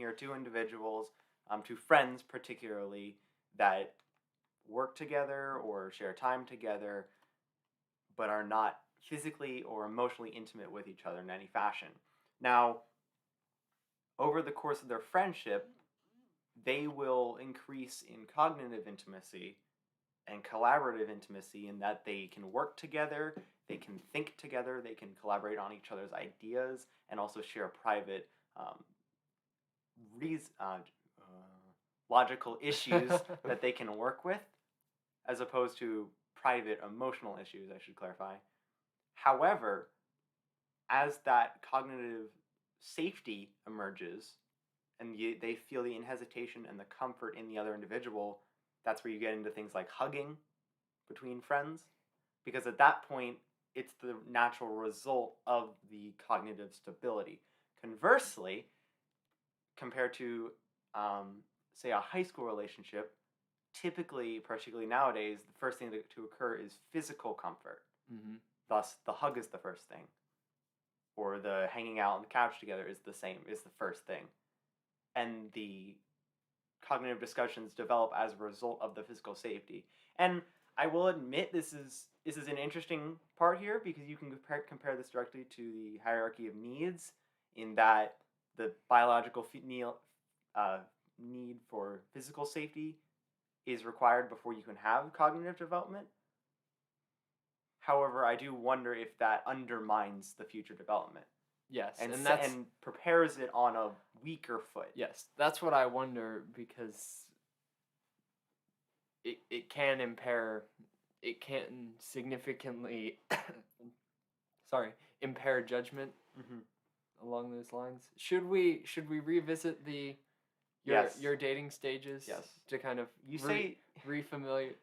here two individuals, two friends particularly, that work together or share time together, but are not physically or emotionally intimate with each other in any fashion. Now, over the course of their friendship, they will increase in cognitive intimacy and collaborative intimacy in that they can work together, they can think together, they can collaborate on each other's ideas, and also share private logical issues that they can work with, as opposed to private emotional issues, I should clarify. However, as that cognitive safety emerges, and they feel the inhesitation and the comfort in the other individual, that's where you get into things like hugging between friends, because at that point, it's the natural result of the cognitive stability. Conversely, compared to, say, a high school relationship, typically, particularly nowadays, the first thing to occur is physical comfort. Mm-hmm. Thus, the hug is the first thing. Or the hanging out on the couch together is the first thing. And the cognitive discussions develop as a result of the physical safety. And I will admit this is an interesting part here, because you can compare this directly to the hierarchy of needs, in that the biological need for physical safety is required before you can have cognitive development. However, I do wonder if that undermines the future development. Yes, and prepares it on a weaker foot. Yes, that's what I wonder, because it can significantly impair judgment along those lines. Should we revisit your dating stages? Yes. To kind of refamiliar.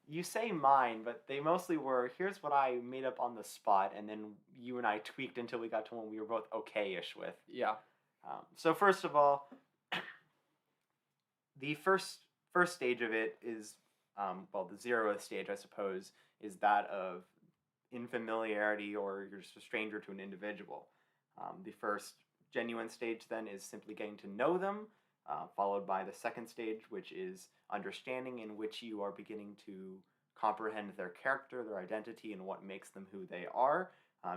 You say mine, but they mostly were, here's what I made up on the spot, and then you and I tweaked until we got to one we were both okay-ish with. Yeah. So first of all, the first stage of it is, the 0th stage, I suppose, is that of infamiliarity, or you're just a stranger to an individual. The first genuine stage then is simply getting to know them, followed by the second stage, which is understanding, in which you are beginning to comprehend their character, their identity, and what makes them who they are,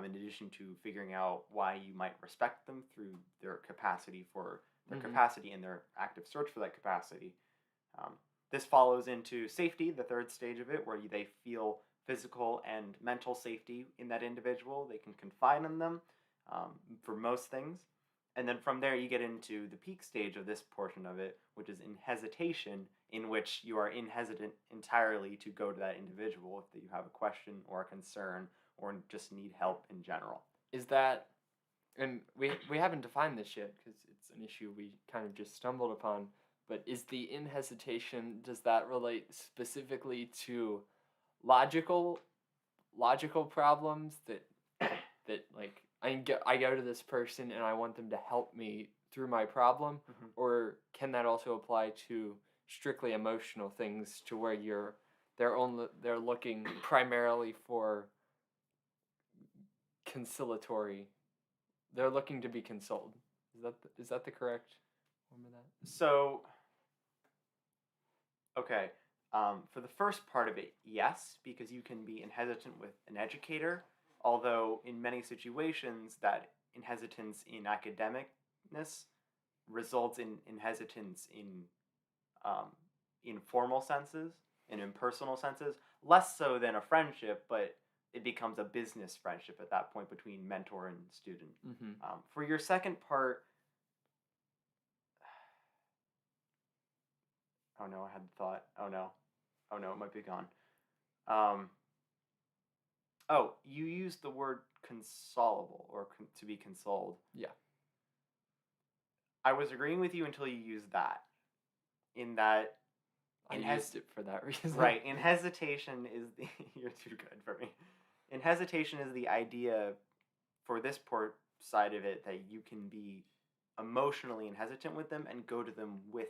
in addition to figuring out why you might respect them through their capacity capacity and their active search for that capacity. This follows into safety, the third stage of it, where they feel physical and mental safety in that individual. They can confide in them for most things. And then from there, you get into the peak stage of this portion of it, which is inhesitation, in which you are inhesitant entirely to go to that individual if you have a question or a concern or just need help in general. Is that, and we haven't defined this yet because it's an issue we kind of just stumbled upon, but is the inhesitation, does that relate specifically to logical problems that like, I go to this person and I want them to help me through my problem, or can that also apply to strictly emotional things, to where they're looking primarily for conciliatory? They're looking to be consoled. Is that the correct form of that? So, okay, for the first part of it, yes, because you can be inhesitant with an educator. Although in many situations that inhesitance in academicness results in inhesitance in formal senses and in personal senses, less so than a friendship, but it becomes a business friendship at that point between mentor and student. For your second part, oh no, I had the thought. Oh no, it might be gone. Oh, you used the word consolable, or to be consoled. Yeah. I was agreeing with you until you used that. In that... I used it for that reason. Right. Inhesitation is the... You're too good for me. Inhesitation is the idea, for this side of it, that you can be emotionally inhesitant with them and go to them with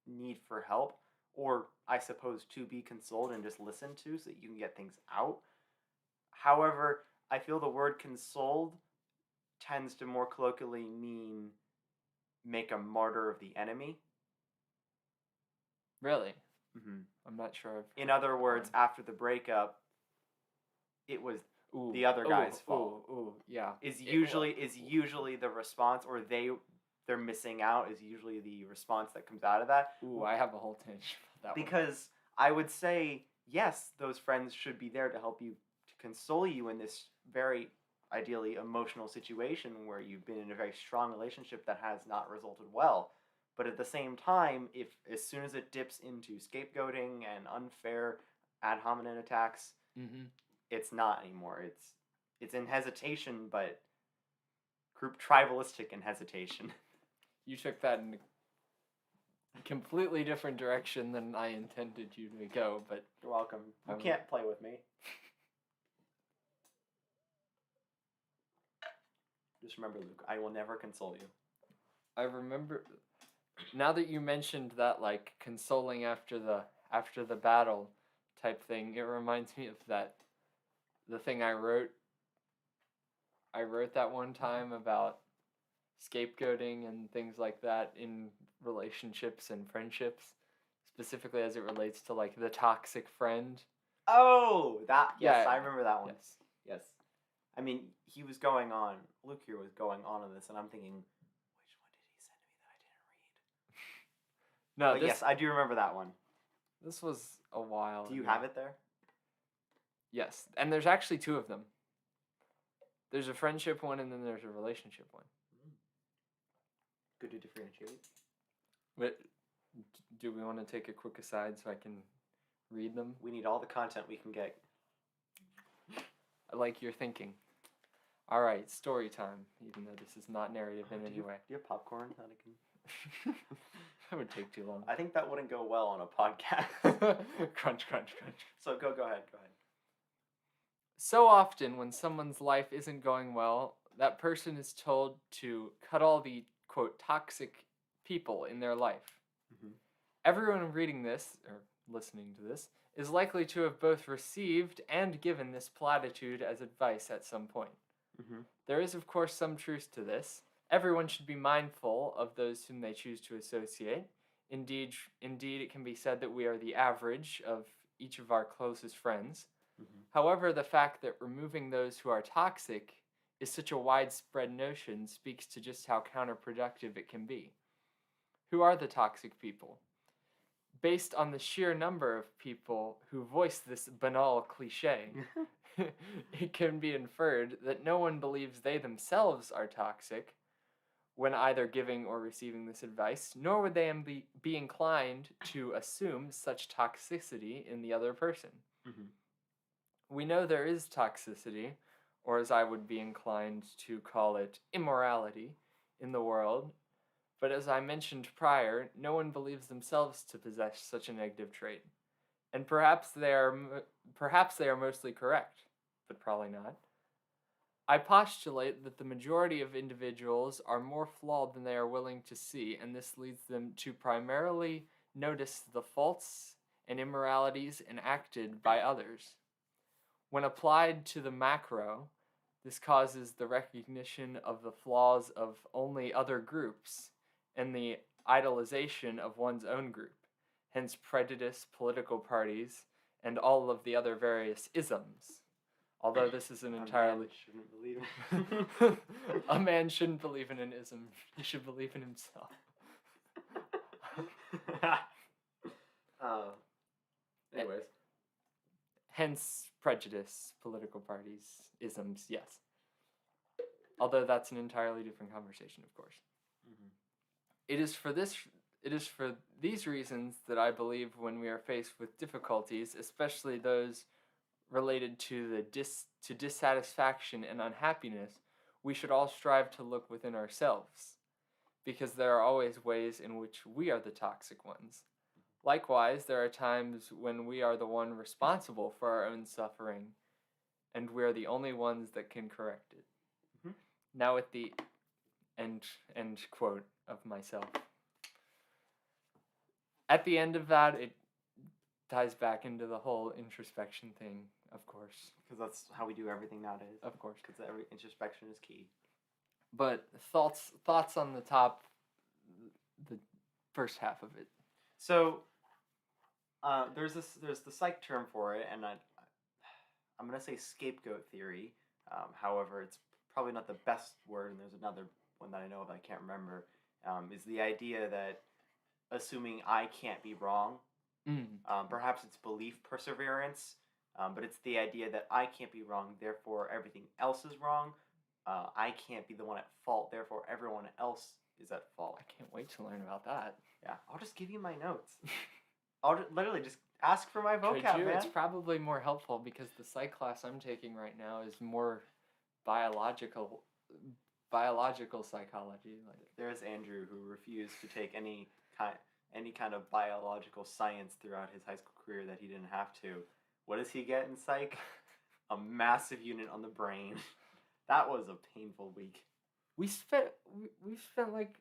need for help, or, I suppose, to be consoled and just listen to so that you can get things out. However, I feel the word consoled tends to more colloquially mean make a martyr of the enemy. Really? Mm-hmm. I'm not sure. In other words, after the breakup, it was Ooh, the other guy's fault. Ooh, yeah. Is usually the response, or they're missing out, is usually the response that comes out of that. Ooh, I have a whole tangent about that because I would say, yes, those friends should be there to help you, to console you in this very ideally emotional situation where you've been in a very strong relationship that has not resulted well. But at the same time, if as soon as it dips into scapegoating and unfair ad hominem attacks, it's not anymore. It's in hesitation, but group tribalistic in hesitation. You took that in a completely different direction than I intended you to go, but You're welcome. You can't play with me. Just remember, Luke, I will never console you. I remember, now that you mentioned that, like, consoling after the battle type thing, it reminds me of the thing I wrote that one time about scapegoating and things like that in relationships and friendships, specifically as it relates to, like, the toxic friend. Oh, yes, Yeah. I remember that one. Yes. I mean, Luke here was going on this, and I'm thinking, which one did he send me that I didn't read? Yes, I do remember that one. This was a while Do you have it there? Yes, and there's actually two of them. There's a friendship one, and then there's a relationship one. Good to differentiate. But do we want to take a quick aside so I can read them? We need all the content we can get. I like your thinking. All right, story time, even though this is not narrative in any way. Do you have popcorn that I can... That would take too long. I think that wouldn't go well on a podcast. Crunch. So go ahead. So often when someone's life isn't going well, that person is told to cut all the, quote, toxic people in their life. Everyone reading this, or listening to this, is likely to have both received and given this platitude as advice at some point. There is, of course, some truth to this. Everyone should be mindful of those whom they choose to associate. Indeed, it can be said that we are the average of each of our closest friends. However, the fact that removing those who are toxic is such a widespread notion speaks to just how counterproductive it can be. Who are the toxic people? Based on the sheer number of people who voice this banal cliche, it can be inferred that no one believes they themselves are toxic when either giving or receiving this advice, nor would they be inclined to assume such toxicity in the other person. We know there is toxicity, or as I would be inclined to call it, immorality, in the world, but as I mentioned prior, no one believes themselves to possess such a negative trait. And perhaps they are mostly correct, but probably not. I postulate that the majority of individuals are more flawed than they are willing to see, and this leads them to primarily notice the faults and immoralities enacted by others. When applied to the macro, this causes the recognition of the flaws of only other groups and the idolization of one's own group, hence prejudice, political parties, and all of the other various isms. Although this is an entirely... A man shouldn't believe in an ism. He should believe in himself. Anyways. Hence prejudice, political parties, isms, yes. Although that's an entirely different conversation, of course. It is for these reasons that I believe when we are faced with difficulties, especially those related to dissatisfaction and unhappiness, we should all strive to look within ourselves, because there are always ways in which we are the toxic ones. Likewise, there are times when we are the one responsible for our own suffering, and we are the only ones that can correct it. Now at the end quote of myself. At the end of that, it ties back into the whole introspection thing, of course. Because that's how we do everything nowadays. Of course. Because every introspection is key. But thoughts on the top the first half of it. So there's the psych term for it, and I'm gonna say scapegoat theory. However, it's probably not the best word, and there's another one that I know of I can't remember. Is the idea that assuming I can't be wrong. Perhaps it's belief perseverance, but it's the idea that I can't be wrong, therefore everything else is wrong. I can't be the one at fault, therefore everyone else is at fault. I can't wait to learn about that. Yeah, I'll just give you my notes. I'll literally just ask for my vocab, man. It's probably more helpful because the psych class I'm taking right now is more biological psychology. Like, there's Andrew, who refused to take any kind of biological science throughout his high school career that he didn't have to. What does he get in psych? A massive unit on the brain. That was a painful week. We spent like,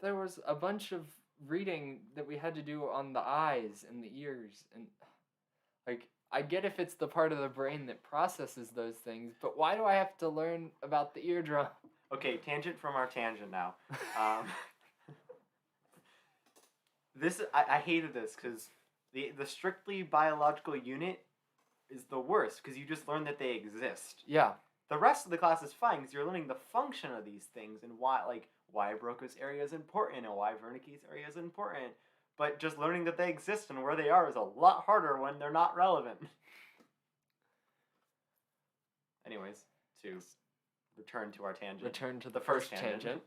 there was a bunch of reading that we had to do on the eyes and the ears, and like, I get if it's the part of the brain that processes those things, but why do I have to learn about the eardrum? Okay, tangent from our tangent now. I hated this because the strictly biological unit is the worst because you just learn that they exist. Yeah. The rest of the class is fine because you're learning the function of these things and why Broca's area is important and why Wernicke's area is important. But just learning that they exist and where they are is a lot harder when they're not relevant. Anyways, to return to our tangent. Return to the first tangent.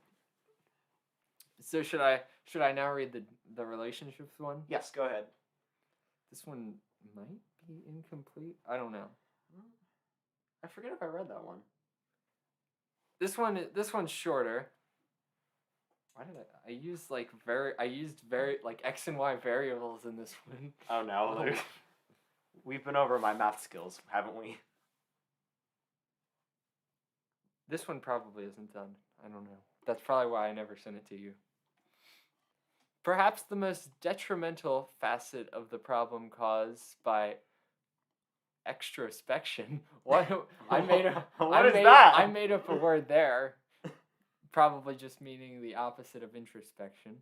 So should I now read the relationships one? Yes, go ahead. This one might be incomplete. I don't know. I forget if I read that one. This one's shorter. Why did I used very like X and Y variables in this one. Oh no. We've been over my math skills, haven't we? This one probably isn't done. I don't know. That's probably why I never sent it to you. Perhaps the most detrimental facet of the problem caused by extrospection. What? I made up a word there. Probably just meaning the opposite of introspection.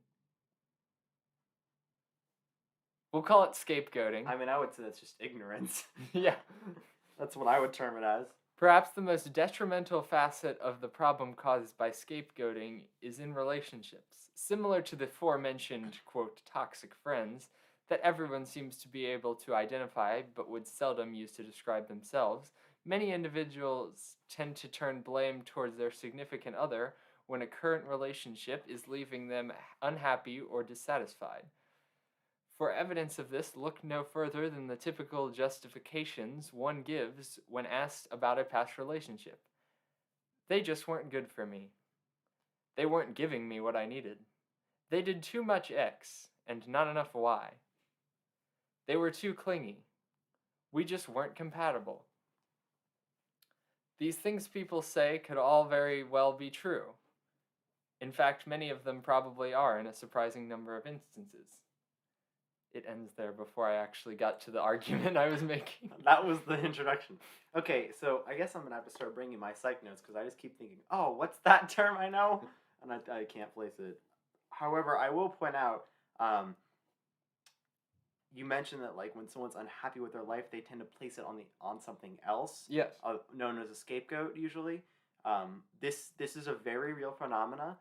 We'll call it scapegoating. I mean, I would say that's just ignorance. Yeah. That's what I would term it as. Perhaps the most detrimental facet of the problem caused by scapegoating is in relationships. Similar to the aforementioned, quote, toxic friends that everyone seems to be able to identify but would seldom use to describe themselves, many individuals tend to turn blame towards their significant other when a current relationship is leaving them unhappy or dissatisfied. For evidence of this, look no further than the typical justifications one gives when asked about a past relationship. They just weren't good for me. They weren't giving me what I needed. They did too much X and not enough Y. They were too clingy. We just weren't compatible. These things people say could all very well be true. In fact, many of them probably are in a surprising number of instances. It ends there before I actually got to the argument I was making. That was the introduction. Okay, so I guess I'm going to have to start bringing my psych notes because I just keep thinking, oh, what's that term I know? And I can't place it. However, I will point out, you mentioned that like when someone's unhappy with their life, they tend to place it on something else. Yes. Known as a scapegoat, usually. This is a very real phenomena.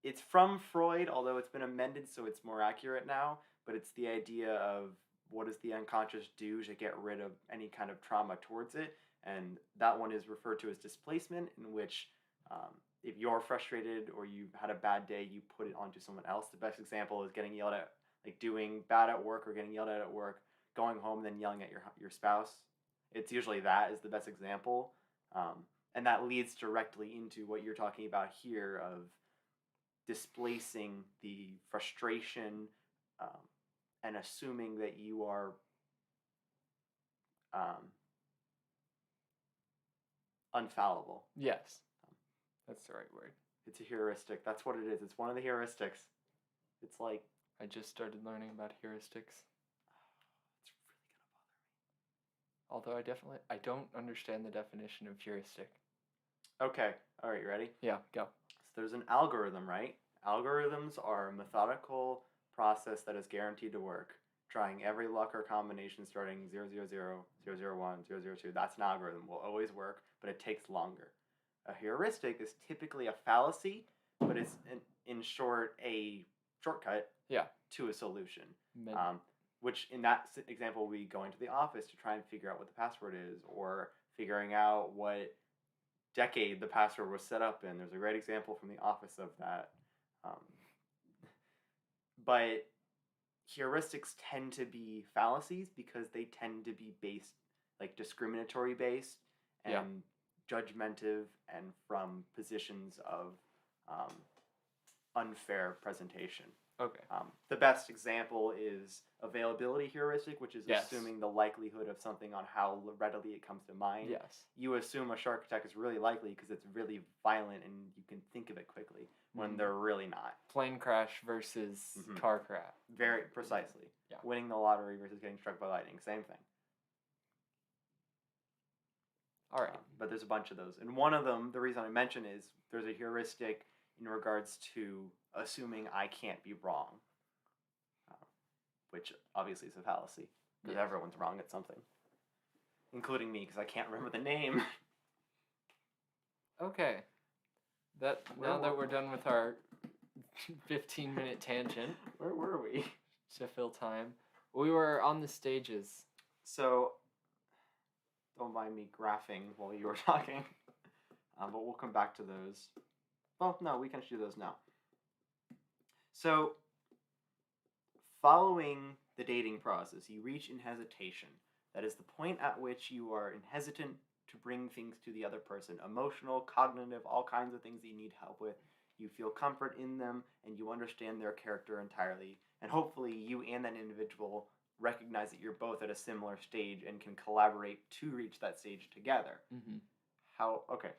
It's from Freud, although it's been amended so it's more accurate now, but it's the idea of what does the unconscious do to get rid of any kind of trauma towards it, and that one is referred to as displacement, in which if you're frustrated or you had a bad day, you put it onto someone else. The best example is getting yelled at, like doing bad at work or getting yelled at work, going home and then yelling at your spouse. It's usually that is the best example, and that leads directly into what you're talking about here of displacing the frustration and assuming that you are unfallible. Yes, that's the right word. It's a heuristic. That's what it is. It's one of the heuristics. It's like... I just started learning about heuristics. It's really gonna bother me. Although I don't understand the definition of heuristic. Okay. All right, you ready? Yeah, go. there's an algorithm, right? Algorithms are a methodical process that is guaranteed to work, trying every luck or combination starting 000, 001, 002. That's an algorithm. Will always work, but it takes longer. A heuristic is typically a fallacy, but it's, in short, a shortcut Yeah. to a solution. Men- Which in that example, we go into the office to try and figure out what the password is, or figuring out what decade the password was set up in. There's a great example from the office of that. But heuristics tend to be fallacies because they tend to be based, like discriminatory based and Yeah. judgmental and from positions of unfair presentation. Okay. The best example is availability heuristic, which is Yes. assuming the likelihood of something on how readily it comes to mind. Yes. You assume a shark attack is really likely because it's really violent and you can think of it quickly when Mhm. they're really not. Plane crash versus Mhm. car crash. Very precisely. Yeah. Winning the lottery versus getting struck by lightning, same thing. All right. But there's a bunch of those. And one of them, the reason I mention is there's a heuristic in regards to assuming I can't be wrong, which obviously is a fallacy because Yes. everyone's wrong at something, including me because I can't remember the name. Okay. Now that we're done with our 15-minute tangent Where were we? to fill time, we were on the stages. So, don't mind me graphing while you were talking, but we'll come back to those. Well, no, we can do those now. So, following the dating process, you reach inhesitation. That is the point at which you are hesitant to bring things to the other person. Emotional, cognitive, all kinds of things that you need help with. You feel comfort in them, and you understand their character entirely. And hopefully, you and that individual recognize that you're both at a similar stage and can collaborate to reach that stage together. Mm-hmm. Okay.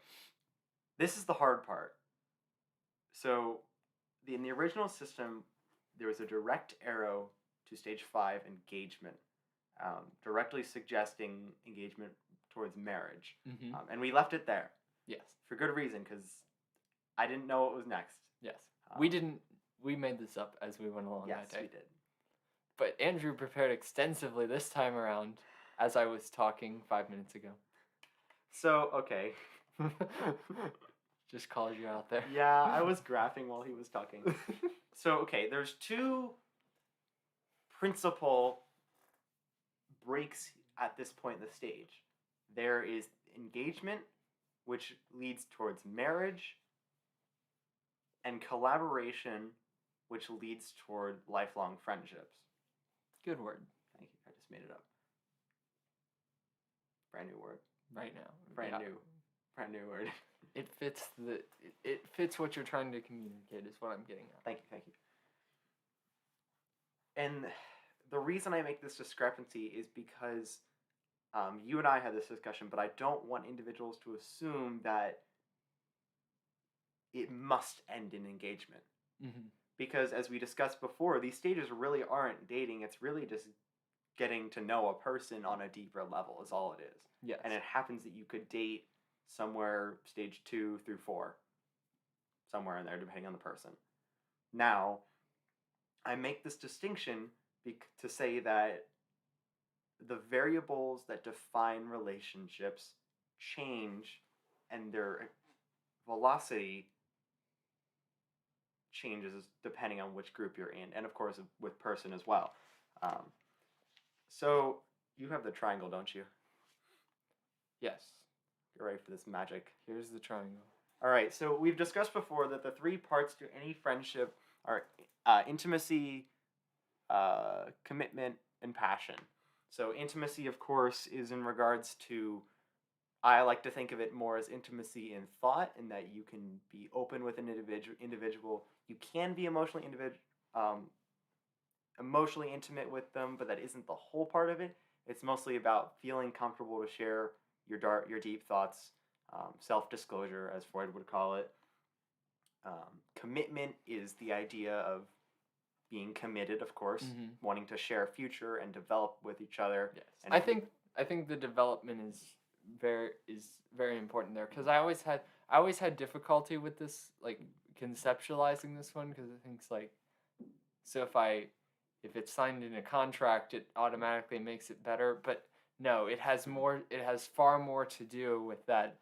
This is the hard part. So, in the original system, there was a direct arrow to stage 5, engagement, directly suggesting engagement towards marriage. Mm-hmm. And we left it there. Yes. For good reason, because I didn't know what was next. Yes. We made this up as we went along that Yes, day. we did. But Andrew prepared extensively this time around, as I was talking 5 minutes ago. So, okay. Just called you out there. Yeah, I was graphing while he was talking. So, okay, there's two principal breaks at this point in the stage. There is engagement, which leads towards marriage, and collaboration, which leads toward lifelong friendships. Good word. Thank you. I just made it up. Brand new word. Right now. Brand new word. It fits what you're trying to communicate is what I'm getting at. Thank you. And the reason I make this discrepancy is because you and I had this discussion, but I don't want individuals to assume that it must end in engagement. Mm-hmm. Because as we discussed before, these stages really aren't dating. It's really just getting to know a person on a deeper level is all it is. Yes. And it happens that you could date somewhere stage 2 through 4. Somewhere in there, depending on the person. Now, I make this distinction to say that the variables that define relationships change and their velocity changes depending on which group you're in, and of course with person as well. So you have the triangle, don't you? Yes. You're ready for this magic. Here's the triangle. All right, so we've discussed before that the 3 parts to any friendship are intimacy, commitment, and passion. So intimacy, of course, is in regards to, I like to think of it more as intimacy in thought, in that you can be open with an individual. You can be emotionally intimate with them, but that isn't the whole part of it. It's mostly about feeling comfortable to share your deep thoughts, self-disclosure, as Freud would call it. Commitment is the idea of being committed, of course, wanting to share a future and develop with each other. Yes. And I think the development is very important there, because I always had difficulty with this, like conceptualizing this one because I think it's like, so if it's signed in a contract, it automatically makes it better. But no, it has far more to do with that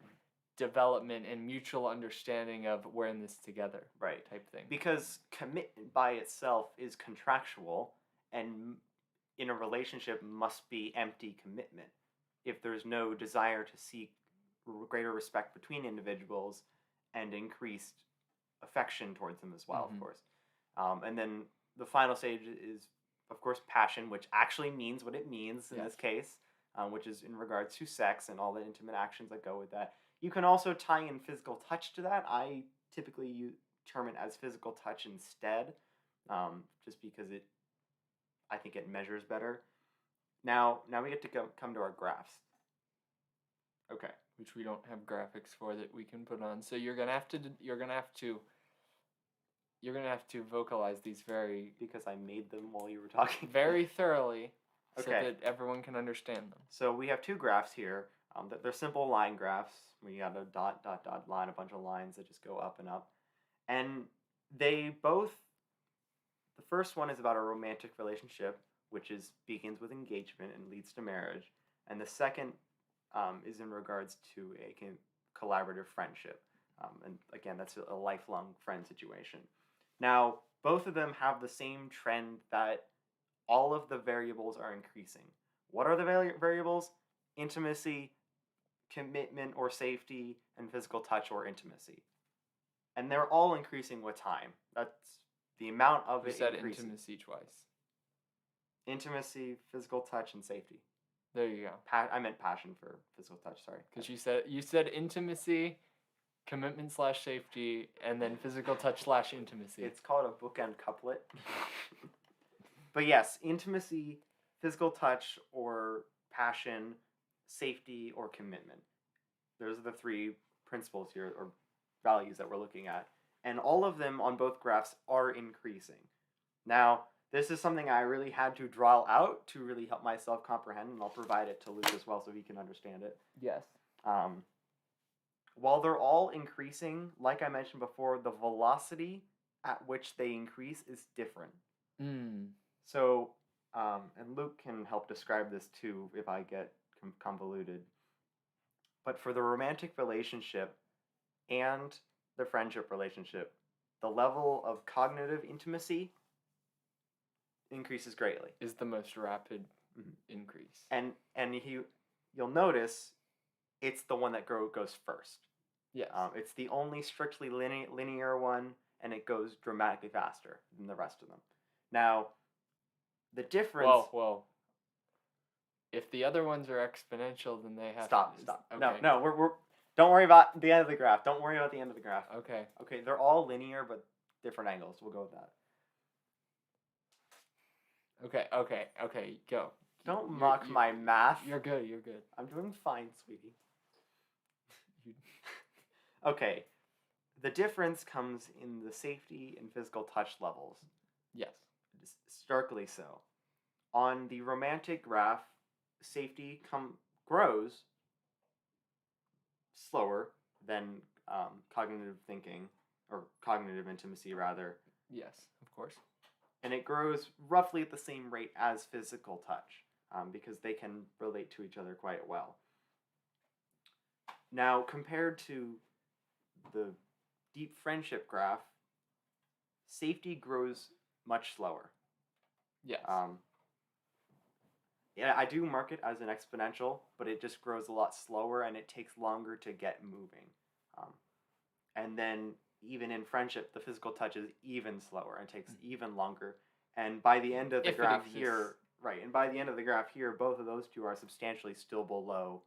development and mutual understanding of we're in this together, Right. type thing. Because commitment by itself is contractual, and in a relationship must be empty commitment. If there's no desire to seek greater respect between individuals and increased affection towards them as well, Mhm. of course. And then the final stage is, of course, passion, which actually means what it means in Yes. this case, which is in regards to sex and all the intimate actions that go with that. You can also tie in physical touch to that. I typically term it as physical touch instead, just because I think it measures better. Now we get to come to our graphs. Okay. Which we don't have graphics for that we can put on. So you're gonna have to vocalize these Because I made them while you were talking. very thoroughly, so Okay. that everyone can understand them. So we have two graphs here. They're simple line graphs. We got a dot, dot, dot line, a bunch of lines that just go up and up. And they both, the first one is about a romantic relationship, which begins with engagement and leads to marriage. And the second is in regards to a collaborative friendship. And again, that's a lifelong friend situation. Now, both of them have the same trend that all of the variables are increasing. What are the variables? Intimacy, commitment or safety, and physical touch or intimacy. And they're all increasing with time. That's the amount of You it said increasing. intimacy twice. Intimacy, physical touch, and safety. There you go. I meant passion for physical touch, sorry. Because you said intimacy, commitment / safety, and then physical touch / intimacy. It's called a bookend couplet. But yes, intimacy, physical touch or passion, safety or commitment. Those are the three principles here, or values that we're looking at. And all of them on both graphs are increasing. Now, this is something I really had to draw out to really help myself comprehend, and I'll provide it to Luke as well so he can understand it. Yes. While they're all increasing, like I mentioned before, the velocity at which they increase is different. So, and Luke can help describe this too if I get convoluted. But for the romantic relationship and the friendship relationship, the level of cognitive intimacy increases greatly. Is the most rapid increase. And you'll notice it's the one that goes first. Yes. It's the only strictly linear one, and it goes dramatically faster than the rest of them. Now, the difference... Well. If the other ones are exponential, then they have Stop. Okay. No, we're don't worry about the end of the graph. Don't worry about the end of the graph. Okay. Okay, they're all linear, but different angles. We'll go with that. Okay, go. Don't mock my math. You're good. I'm doing fine, sweetie. Okay, the difference comes in the safety and physical touch levels. Yes. Starkly so. On the romantic graph, safety grows slower than cognitive thinking, or cognitive intimacy, rather. Yes, of course. And it grows roughly at the same rate as physical touch, because they can relate to each other quite well. Now, compared to the deep friendship graph, safety grows much slower. Yes. Yeah, I do mark it as an exponential, but it just grows a lot slower and it takes longer to get moving. And then even in friendship, the physical touch is even slower and takes even longer. And by the end of the graph here, right, and by the end of the graph here, both of those two are substantially still below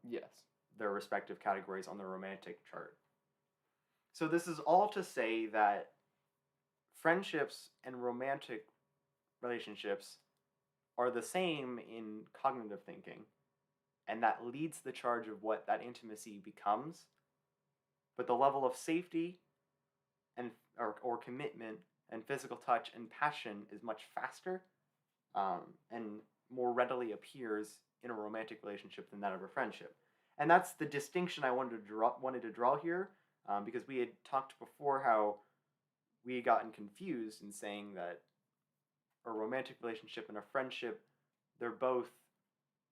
yes, their respective categories on the romantic chart. So this is all to say that friendships and romantic relationships are the same in cognitive thinking, and that leads the charge of what that intimacy becomes. But the level of safety and or commitment and physical touch and passion is much faster and more readily appears in a romantic relationship than that of a friendship. And that's the distinction I wanted to draw here. because we had talked before how we had gotten confused in saying that a romantic relationship and a friendship, they're both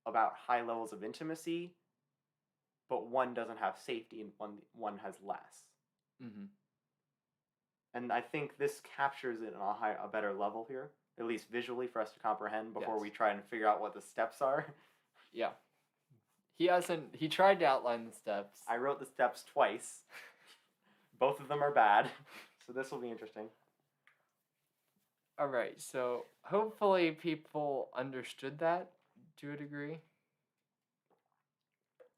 about high levels of intimacy, but one doesn't have safety and one has less. Mm-hmm. And I think this captures it on a better level here, at least visually for us to comprehend before we try and figure out what the steps are. Yeah. He tried to outline the steps. I wrote the steps twice. Both of them are bad, so this will be interesting. All right, so hopefully people understood that to a degree.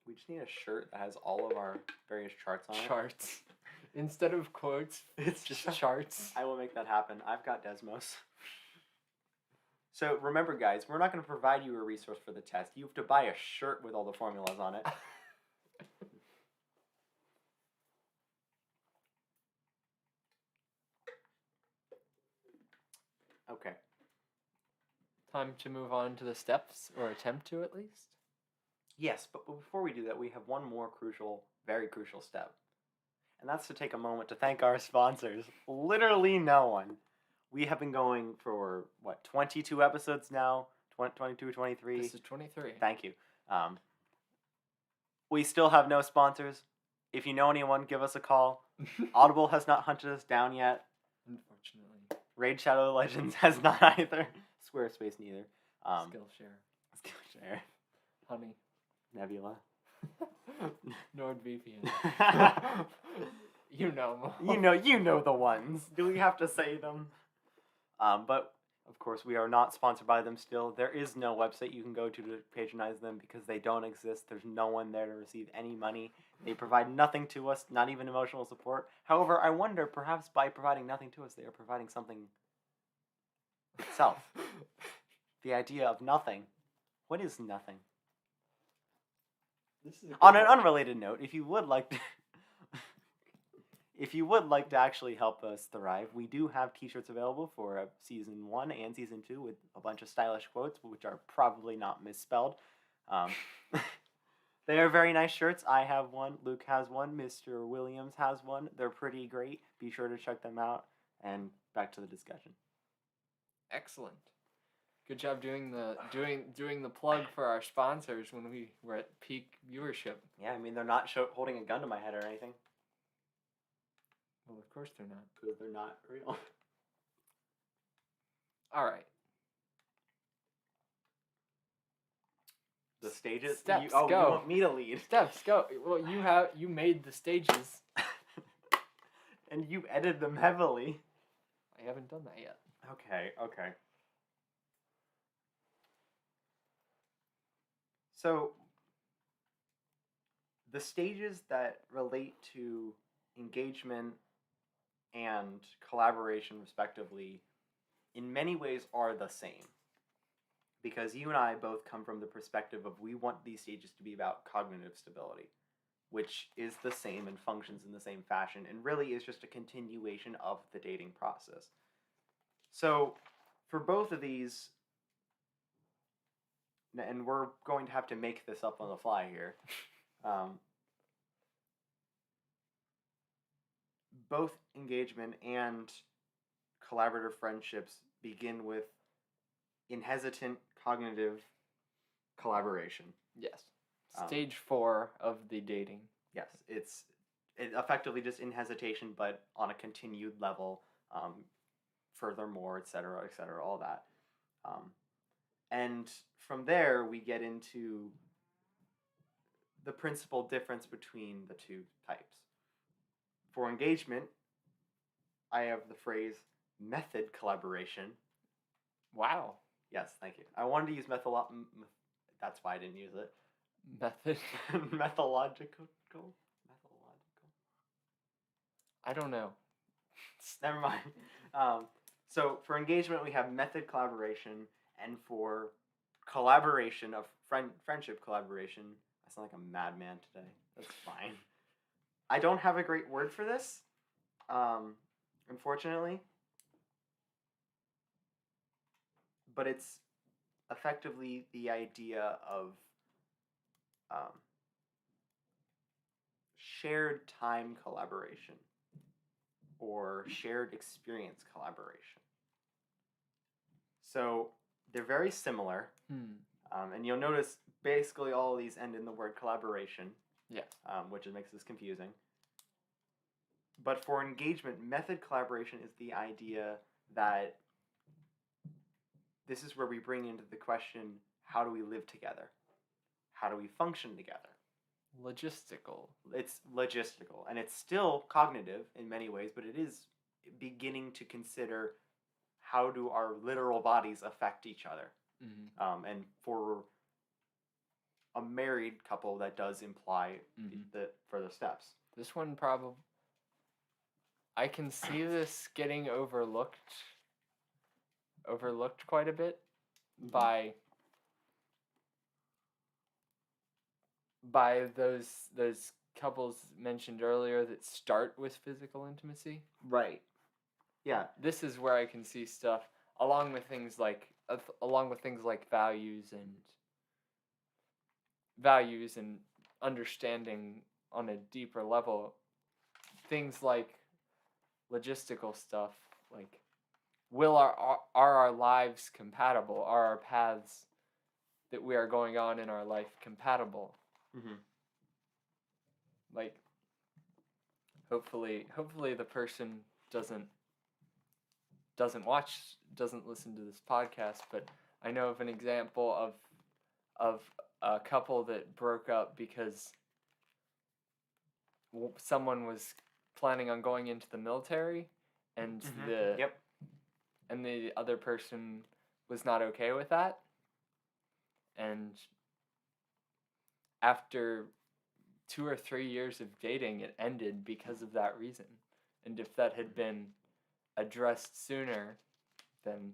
We just need a shirt that has all of our various charts on it. Charts. Instead of quotes, it's just charts. I will make that happen. I've got Desmos. So remember, guys, we're not going to provide you a resource for the test. You have to buy a shirt with all the formulas on it. Okay. Time to move on to the steps, or attempt to at least. Yes, but before we do that, we have one more crucial, very crucial step. And that's to take a moment to thank our sponsors. Literally no one. We have been going for, 22 episodes now? 22, 23? This is 23. Thank you. We still have no sponsors. If you know anyone, give us a call. Audible has not hunted us down yet. Unfortunately. Raid Shadow Legends has not either. Squarespace neither. Skillshare. Honey. Nebula. NordVPN. You know. You know the ones. Do we have to say them? But of course, we are not sponsored by them still. There is no website you can go to patronize them because they don't exist. There's no one there to receive any money. They provide nothing to us, not even emotional support. However, I wonder, perhaps by providing nothing to us, they are providing something itself. The idea of nothing. What is nothing? On an unrelated note, if you would like to actually help us thrive, we do have t-shirts available for season 1 and season 2 with a bunch of stylish quotes, which are probably not misspelled. They are very nice shirts. I have one. Luke has one. Mr. Williams has one. They're pretty great. Be sure to check them out. And back to the discussion. Excellent. Good job doing the plug for our sponsors when we were at peak viewership. Yeah, I mean, they're not holding a gun to my head or anything. Well, of course they're not. Because they're not real. All right. The stages? Steps, go. You want me to lead. Steps, go. Well, you made the stages. And you edited them heavily. I haven't done that yet. Okay. So, the stages that relate to engagement and collaboration, respectively, in many ways are the same. Because you and I both come from the perspective of we want these stages to be about cognitive stability, which is the same and functions in the same fashion, and really is just a continuation of the dating process. So, for both of these, and we're going to have to make this up on the fly here, both engagement and collaborative friendships begin with inhesitant cognitive collaboration. Yes. Stage 4 of the dating. Yes, it's effectively just inhesitation, but on a continued level, furthermore, etc., all that. And from there, we get into the principal difference between the two types. For engagement, I have the phrase method collaboration. Wow. Yes, thank you. I wanted to use that's why I didn't use it. Method. Methodological. I don't know. Never mind. So for engagement, we have method collaboration, and for collaboration of friendship collaboration, I sound like a madman today. That's fine. I don't have a great word for this, unfortunately. But it's effectively the idea of shared time collaboration or shared experience collaboration. So they're very similar, and you'll notice basically all of these end in the word collaboration, which makes this confusing. But for engagement, method collaboration is the idea that this is where we bring into the question, how do we live together? How do we function together? Logistical. It's logistical, and it's still cognitive in many ways, but it is beginning to consider how do our literal bodies affect each other. And for a married couple, that does imply the further steps. This one probably... I can see this getting overlooked quite a bit by those couples mentioned earlier that start with physical intimacy. Right. Yeah. This is where I can see stuff along with things like values and understanding on a deeper level. Things like logistical stuff, like are our lives compatible? Are our paths that we are going on in our life compatible? Like, hopefully the person doesn't listen to this podcast, but I know of an example of a couple that broke up because someone was planning on going into the military, and the other person was not okay with that, and after 2 or 3 years of dating, it ended because of that reason. And if that had been addressed sooner, then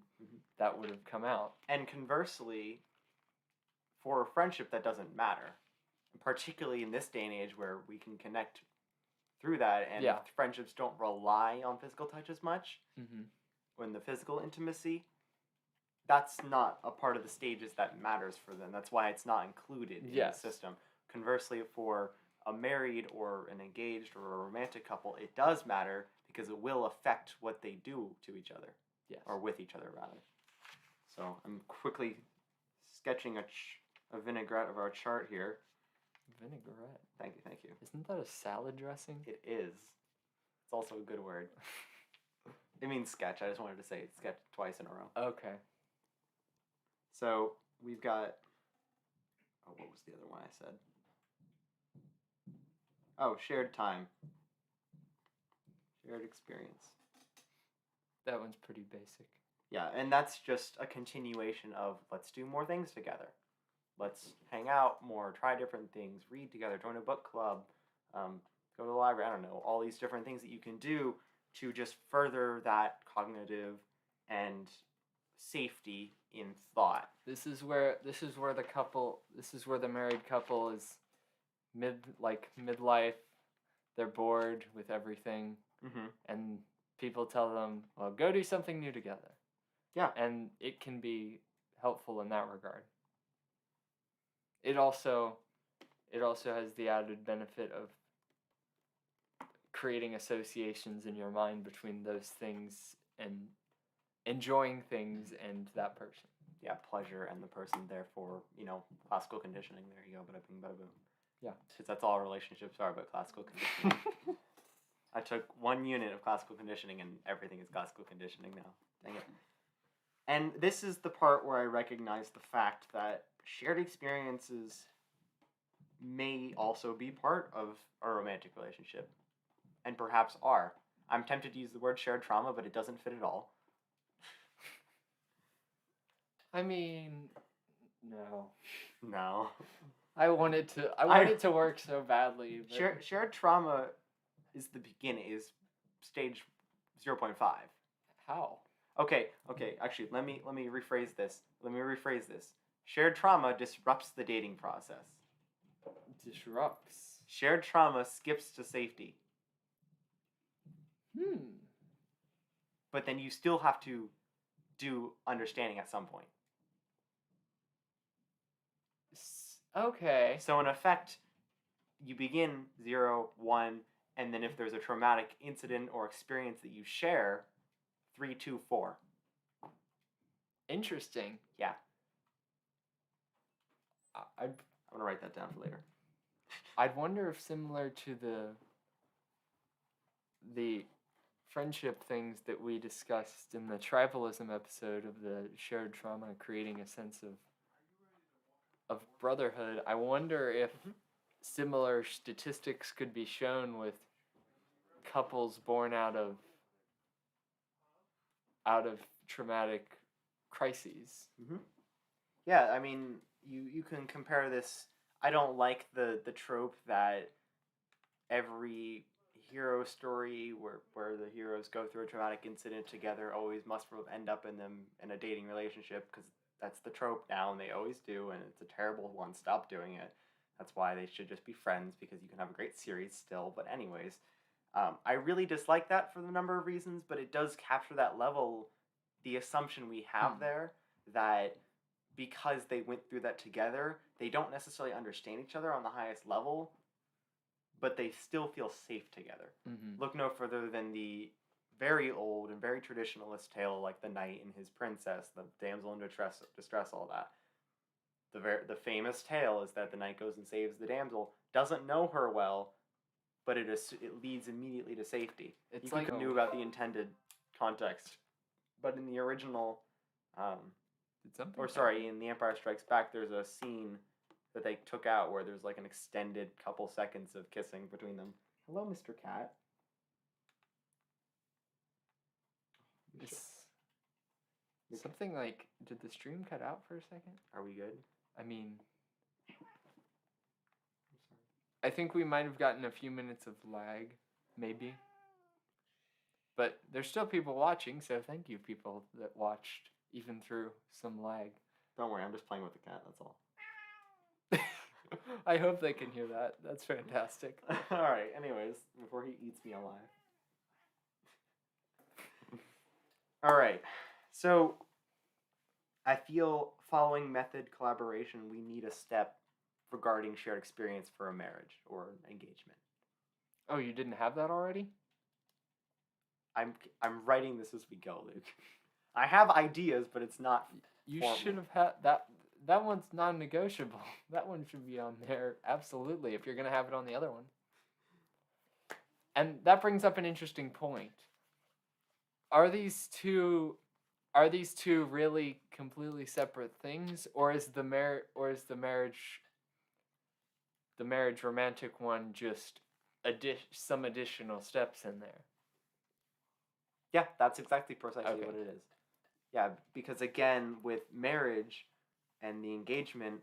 that would have come out. And conversely, for a friendship, that doesn't matter, particularly in this day and age where we can connect through that, and friendships don't rely on physical touch as much. When the physical intimacy, that's not a part of the stages that matters for them. That's why it's not included in the system. Conversely, for a married or an engaged or a romantic couple, it does matter because it will affect what they do to each other. Or with each other, rather. So I'm quickly sketching a vinaigrette of our chart here. Vinaigrette? Thank you. Isn't that a salad dressing? It is. It's also a good word. It means sketch. I just wanted to say sketch twice in a row. Okay. So we've got... Oh, what was the other one I said? Oh, shared time. Shared experience. That one's pretty basic. Yeah, and that's just a continuation of let's do more things together. Let's hang out more, try different things, read together, join a book club, go to the library, I don't know, all these different things that you can do to just further that cognitive and safety in thought. This is where the married couple is midlife, they're bored with everything, and people tell them, well, go do something new together. Yeah. And it can be helpful in that regard. It also has the added benefit of creating associations in your mind between those things and enjoying things and that person. Yeah, pleasure and the person, therefore, classical conditioning. There you go, bada bing, bada boom. Yeah. Because that's all relationships are, but classical conditioning. I took 1 unit of classical conditioning and everything is classical conditioning now. Dang it. And this is the part where I recognize the fact that shared experiences may also be part of a romantic relationship. And perhaps are. I'm tempted to use the word shared trauma, but it doesn't fit at all. I mean, no. No. I want it to work so badly. But... Shared trauma is the beginning, is stage 0.5. How? Okay, actually, let me rephrase this. Shared trauma disrupts the dating process. Disrupts. Shared trauma skips to safety. But then you still have to do understanding at some point. Okay. So in effect, you begin 0, 1, and then if there's a traumatic incident or experience that you share, 3, 2, 4. Interesting. Yeah. I'm going to write that down for later. I'd wonder if similar to the friendship things that we discussed in the tribalism episode of the shared trauma creating a sense of brotherhood, I wonder if similar statistics could be shown with couples born out of traumatic crises. Yeah, I mean, you can compare this. I don't like the trope that every hero story where the heroes go through a traumatic incident together always must end up in a dating relationship, because that's the trope now and they always do, and it's a terrible one. Stop doing it. That's why they should just be friends, because you can have a great series still. But anyways, I really dislike that for the number of reasons, but it does capture that level, the assumption we have there that because they went through that together, they don't necessarily understand each other on the highest level, but they still feel safe together. Look no further than the very old and very traditionalist tale like the knight and his princess, the damsel in distress, all that. The famous tale is that the knight goes and saves the damsel, doesn't know her well, but it leads immediately to safety. It's you like knew about the intended context, but in the original, in The Empire Strikes Back, there's a scene that they took out where there's like an extended couple seconds of kissing between them. Hello, Mr. Cat. Something like, did the stream cut out for a second? Are we good? I mean, I think we might have gotten a few minutes of lag, maybe. But there's still people watching, so thank you, people that watched, even through some lag. Don't worry, I'm just playing with the cat, that's all. I hope they can hear that. That's fantastic. Alright, anyways, before he eats me alive. Alright, so I feel following method collaboration, we need a step regarding shared experience for a marriage or an engagement. Oh, you didn't have that already? I'm writing this as we go, Luke. I have ideas, but it's not You formal. should have had that. That one's non-negotiable. That one should be on there, absolutely, if you're going to have it on the other one. And that brings up an interesting point. Are these two really completely separate things, or is the marriage romantic one just some additional steps in there? Yeah, that's exactly precisely Okay. what it is. Yeah, because again, with marriage and the engagement,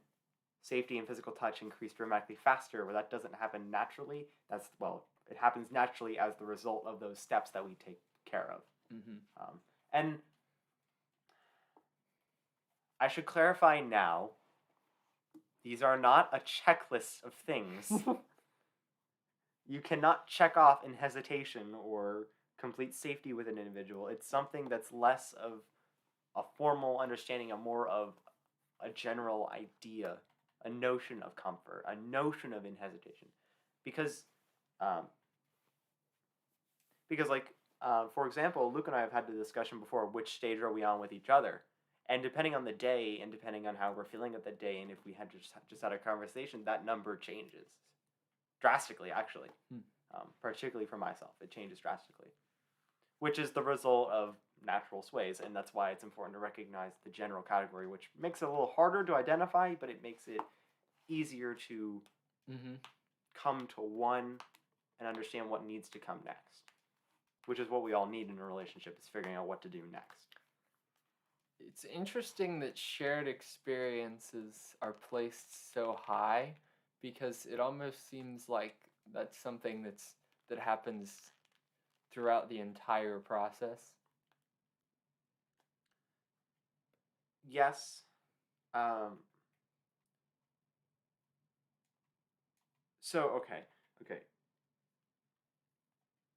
safety and physical touch increase dramatically faster, where that doesn't happen naturally. It happens naturally as the result of those steps that we take care of. And I should clarify now, these are not a checklist of things. You cannot check off in hesitation or complete safety with an individual. It's something that's less of a formal understanding and more of a general idea, a notion of comfort, a notion of inhesitation. Because for example, Luke and I have had the discussion before, which stage are we on with each other? And depending on the day and depending on how we're feeling at the day, and if we had just had a conversation, that number changes drastically, actually. Particularly for myself, it changes drastically, which is the result of natural sways, and that's why it's important to recognize the general category, which makes it a little harder to identify, but it makes it easier to come to one and understand what needs to come next, which is what we all need in a relationship, is figuring out what to do next. It's interesting that shared experiences are placed so high, because it almost seems like that's something that happens throughout the entire process. Yes. Okay.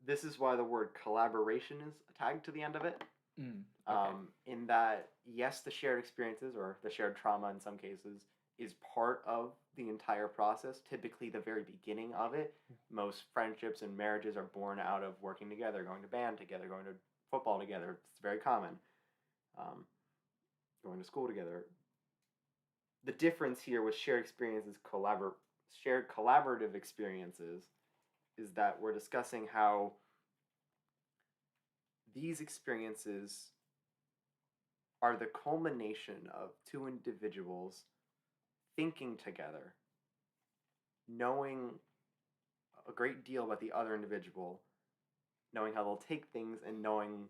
This is why the word collaboration is tagged to the end of it. Okay. In that, yes, the shared experiences, or the shared trauma in some cases, is part of the entire process, typically the very beginning of it. Most friendships and marriages are born out of working together, going to band together, going to football together. It's very common. Going to school together. The difference here with shared collaborative experiences is that we're discussing how these experiences are the culmination of two individuals thinking together, knowing a great deal about the other individual, knowing how they'll take things, and knowing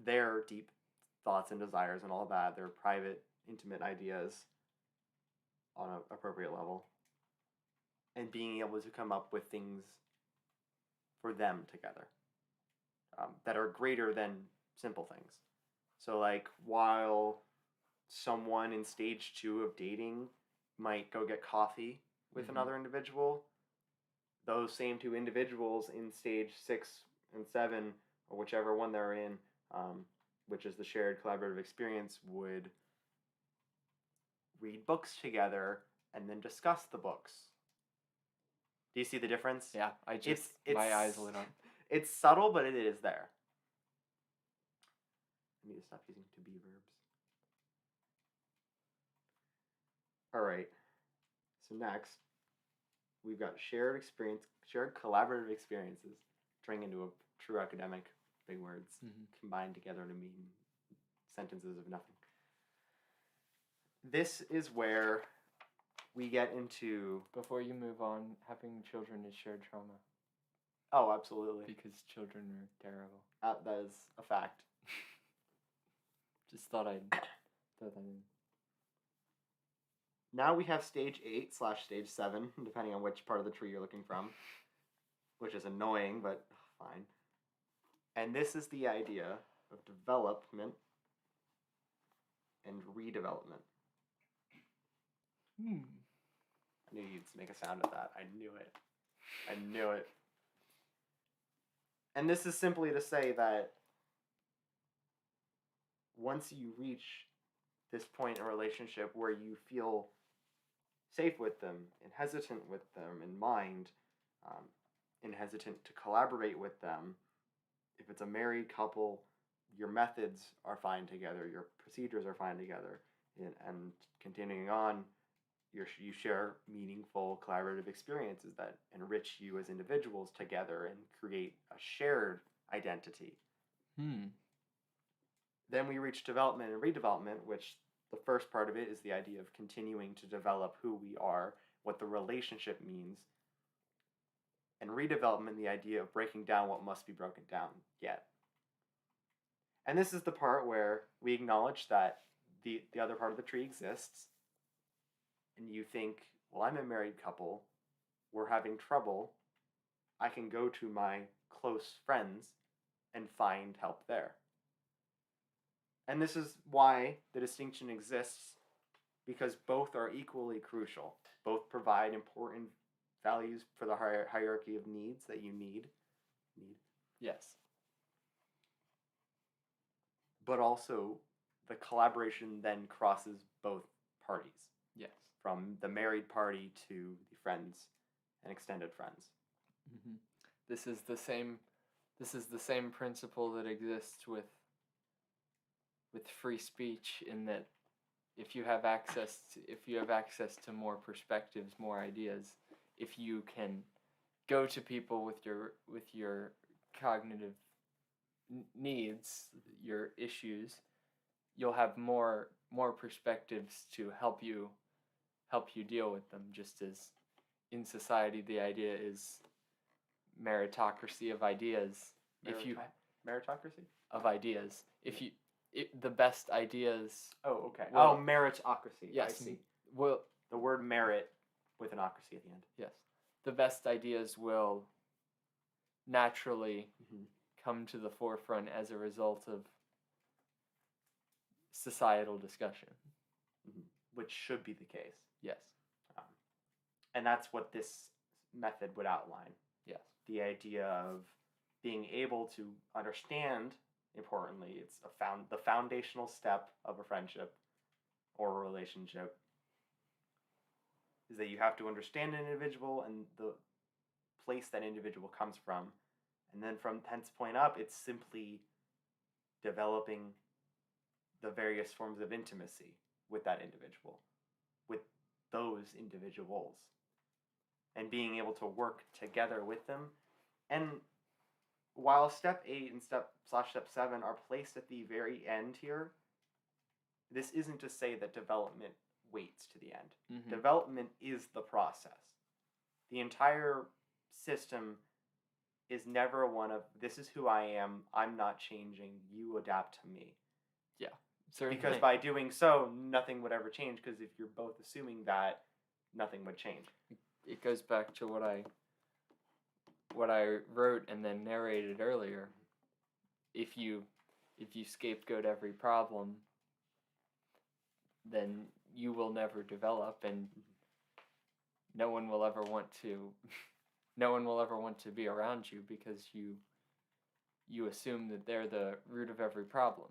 their deep thoughts and desires and all that, their private, intimate ideas on an appropriate level, and being able to come up with things for them together that are greater than simple things. So, like, while someone in stage 2 of dating might go get coffee with another individual, those same two individuals in stage 6 and 7, or whichever one they're in, which is the shared collaborative experience, would read books together and then discuss the books. Do you see the difference? Yeah, my eyes lit up. It's subtle, but it is there. I need to stop using to be verbs. All right. So next, we've got shared collaborative experiences, turning into a true academic, big words, combined together to mean sentences of nothing. This is where we get into... Before you move on, having children is shared trauma. Oh, absolutely. Because children are terrible. That is a fact. Just thought I'd throw that in. Now we have stage 8/stage 7, depending on which part of the tree you're looking from, which is annoying, but fine. And this is the idea of development and redevelopment. I knew you'd make a sound of that. I knew it. And this is simply to say that once you reach this point in a relationship where you feel safe with them and hesitant with them in mind, and hesitant to collaborate with them, if it's a married couple, your methods are fine together, your procedures are fine together, and continuing on, you share meaningful collaborative experiences that enrich you as individuals together and create a shared identity. Then we reach development and redevelopment, which the first part of it is the idea of continuing to develop who we are, what the relationship means, and redevelopment, the idea of breaking down what must be broken down yet. And this is the part where we acknowledge that the other part of the tree exists, and you think, well, I'm a married couple, we're having trouble, I can go to my close friends and find help there. And this is why the distinction exists, because both are equally crucial. Both provide important values for the hierarchy of needs that you need. Yes. But also, the collaboration then crosses both parties. Yes. From the married party to the friends and extended friends. This is the same principle that exists with free speech, in that if you have access to more perspectives, more ideas, if you can go to people with your cognitive needs, your issues, you'll have more perspectives to help you deal with them. Just as in society the idea is meritocracy of ideas. Meritocracy of ideas. The best ideas. Oh, okay. Well, meritocracy. Yes. I see. Well, the word merit with an ocracy at the end. Yes. The best ideas will naturally come to the forefront as a result of societal discussion. Which should be the case. Yes. And that's what this method would outline. Yes. The idea of being able to understand, importantly, it's the foundational step of a friendship or a relationship, is that you have to understand an individual and the place that individual comes from. And then from hence point up, it's simply developing the various forms of intimacy with that individual, with those individuals, and being able to work together with them. And while step 8 and step 7 are placed at the very end here, this isn't to say that development waits to the end. Mm-hmm. Development is the process. The entire system is never one of, this is who I am, I'm not changing, you adapt to me. Yeah, certainly. Because by doing so, nothing would ever change, because if you're both assuming that, nothing would change. It goes back to what I wrote and then narrated earlier. If you scapegoat every problem, then you will never develop, and no one will ever want to be around you, because you assume that they're the root of every problem.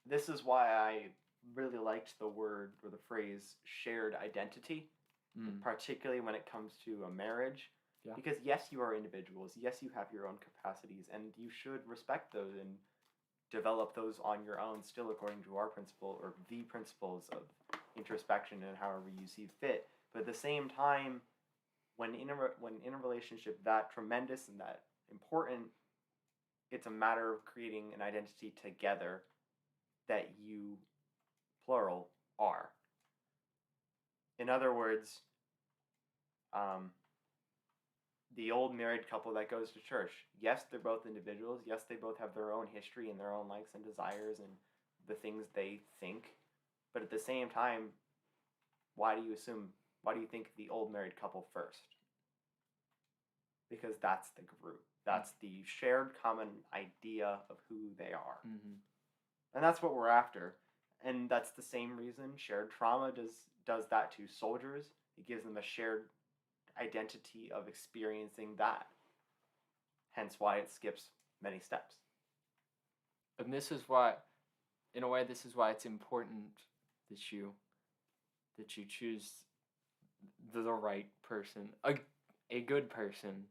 This is why I really liked the word or the phrase shared identity, particularly when it comes to a marriage. Yeah. Because yes, you are individuals, yes, you have your own capacities, and you should respect those and develop those on your own, still according to our principle, or the principles of introspection and however you see fit. But at the same time, when in a relationship that tremendous and that important, it's a matter of creating an identity together that you, plural, are. In other words, the old married couple that goes to church, yes, they're both individuals, yes, they both have their own history and their own likes and desires and the things they think, but at the same time, why do you think the old married couple first? Because that's the group. That's the shared common idea of who they are. Mm-hmm. And that's what we're after. And that's the same reason shared trauma does that to soldiers. It gives them a shared identity of experiencing that. Hence why it skips many steps. And this is why, in a way, this is why it's important that you choose the right person, a good person,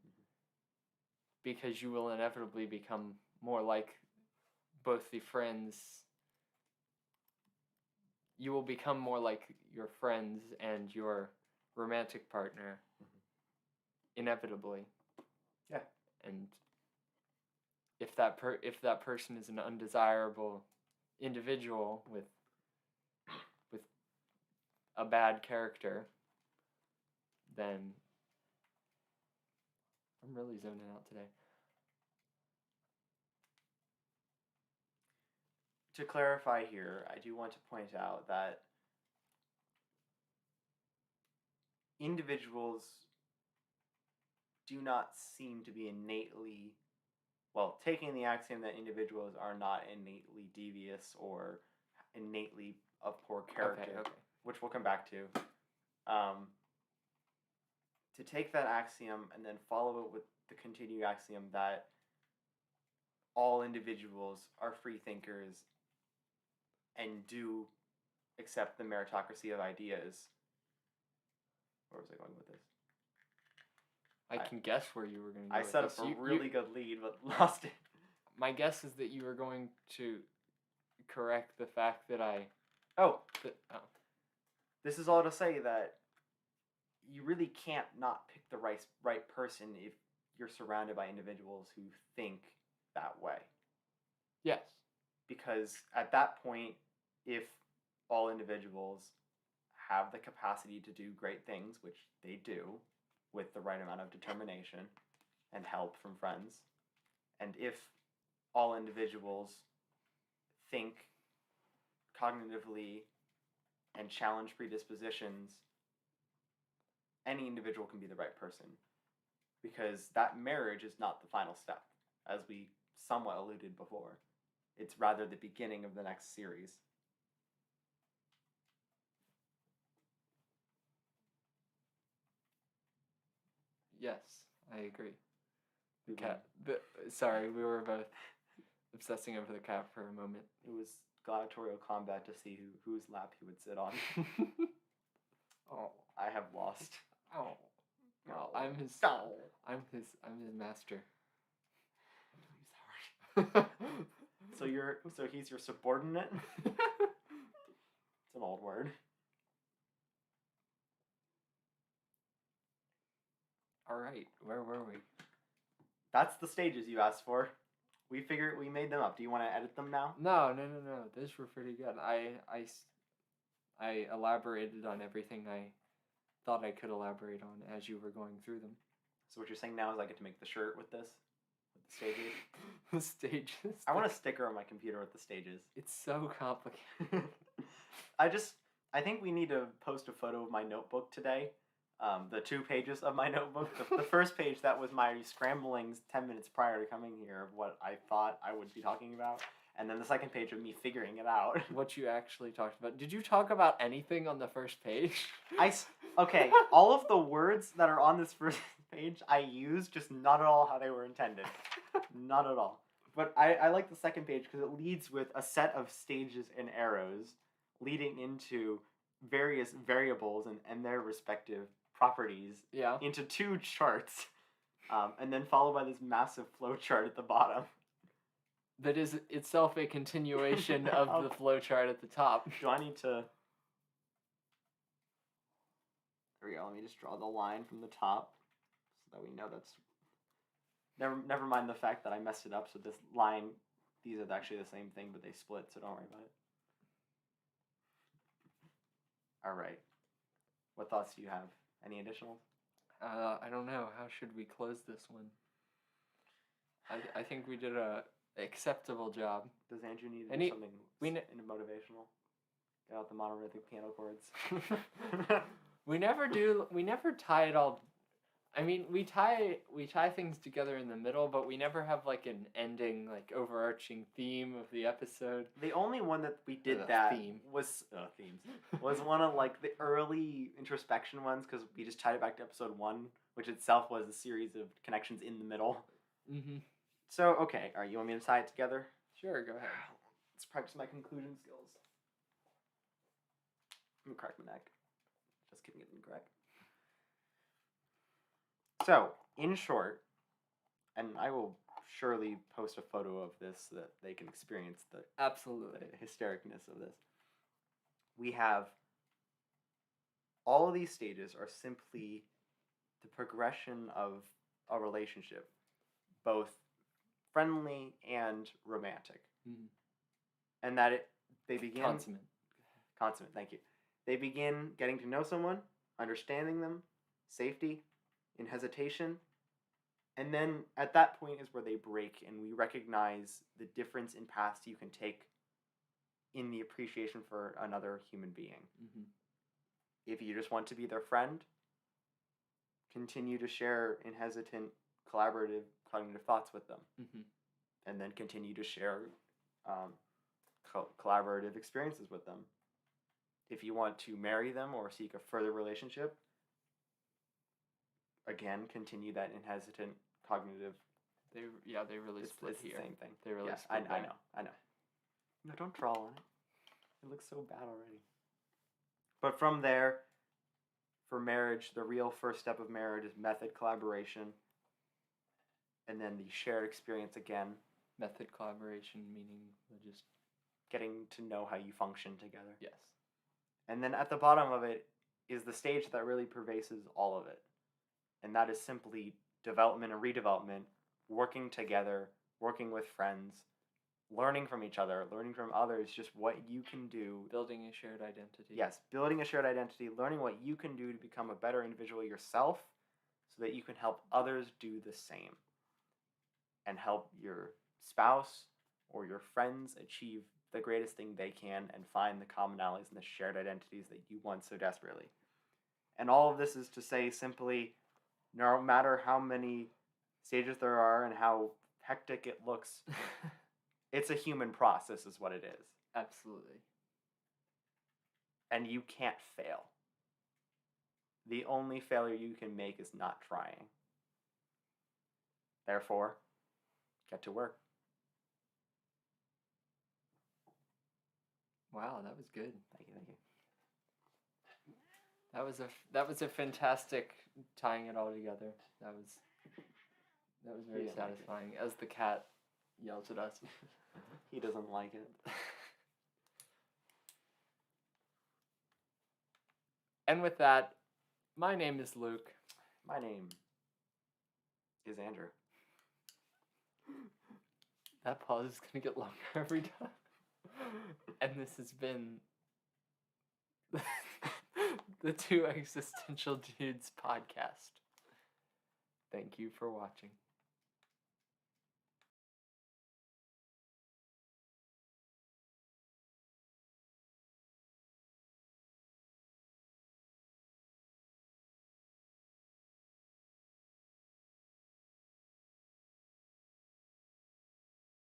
because you will inevitably become more like both the friends. You will become more like your friends and your romantic partner, inevitably. Yeah. And if that person is an undesirable individual with a bad character, then I'm really zoning out today. To clarify here, I do want to point out that individuals do not seem to be innately, well, taking the axiom that individuals are not innately devious or innately of poor character, Okay. which we'll come back to. To take that axiom and then follow it with the continued axiom that all individuals are free thinkers and do accept the meritocracy of ideas. Where was I going with this? I can guess where you were going to go. I set up a really good lead, but lost it. My guess is that you were going to correct the fact that This is all to say that you really can't not pick the right person if you're surrounded by individuals who think that way. Yes. Because at that point, if all individuals have the capacity to do great things, which they do, with the right amount of determination and help from friends, and if all individuals think cognitively and challenge predispositions, any individual can be the right person. Because that marriage is not the final step, as we somewhat alluded before. It's rather the beginning of the next series. Yes, I agree. The cat. Sorry, we were both obsessing over the cat for a moment. It was gladiatorial combat to see whose lap he would sit on. Oh. I have lost. Oh. Well, No. I'm his No. I'm his master. He's hard. So he's your subordinate? It's an old word. All right, where were we? That's the stages you asked for. We made them up. Do you want to edit them now? No. Those were pretty good. I elaborated on everything I thought I could elaborate on as you were going through them. So what you're saying now is I get to make the shirt with this? With the stages? The stages. I want a sticker on my computer with the stages. It's so complicated. I think we need to post a photo of my notebook today. The 2 pages of my notebook. The first page, that was my scramblings 10 minutes prior to coming here of what I thought I would be talking about. And then the second page of me figuring it out. What you actually talked about. Did you talk about anything on the first page? Okay, all of the words that are on this first page I used, just not at all how they were intended. Not at all. But I like the second page because it leads with a set of stages and arrows leading into various variables and their respective properties Yeah. into 2 charts, and then followed by this massive flow chart at the bottom. That is itself a continuation of the flowchart at the top. Do I need to... There we go, let me just draw the line from the top so that we know that's... Never mind the fact that I messed it up, so this line, these are actually the same thing, but they split, so don't worry about it. Alright. What thoughts do you have? Any additional? I don't know. How should we close this one? I think we did a acceptable job. Does Andrew need to do something motivational? Get out the monolithic piano chords. We never tie it all. I mean, we tie things together in the middle, but we never have like an ending, like overarching theme of the episode. The only one that we did was one of like the early introspection ones, because we just tied it back to episode 1, which itself was a series of connections in the middle. Mm-hmm. So, okay, all right, you want me to tie it together? Sure, go ahead. Let's practice my conclusion skills. I'm gonna crack my neck. Just kidding, it didn't crack. So, in short, and I will surely post a photo of this so that they can experience the hystericness of this. We have all of these stages are simply the progression of a relationship, both friendly and romantic. Mm-hmm. And that they begin... Consummate, thank you. They begin getting to know someone, understanding them, safety, in hesitation, and then at that point is where they break and we recognize the difference in paths you can take in the appreciation for another human being. Mm-hmm. If you just want to be their friend, continue to share in hesitant, collaborative, cognitive thoughts with them. Mm-hmm. And then continue to share collaborative experiences with them. If you want to marry them or seek a further relationship, again, continue that in hesitant, cognitive. They really split here. It's the same thing. They really split. I know. No, don't draw on it. It looks so bad already. But from there, for marriage, the real first step of marriage is method collaboration, and then the shared experience again. Method collaboration meaning just getting to know how you function together. Yes. And then at the bottom of it is the stage that really pervades all of it. And that is simply development and redevelopment, working together, working with friends, learning from each other, learning from others, just what you can do. Building a shared identity. Yes, building a shared identity, learning what you can do to become a better individual yourself so that you can help others do the same. And help your spouse or your friends achieve the greatest thing they can and find the commonalities and the shared identities that you want so desperately. And all of this is to say simply, no matter how many stages there are and how hectic it looks, it's a human process is what it is. Absolutely. And you can't fail. The only failure you can make is not trying. Therefore, get to work. Wow, that was good. Thank you. That was a fantastic tying it all together. That was very Yeah, like it. satisfying as the cat yells at us. He doesn't like it. And with that, my name is Luke. My name is Andrew. That pause is gonna get longer every time. And this has been the Two Existential Dudes podcast. Thank you for watching.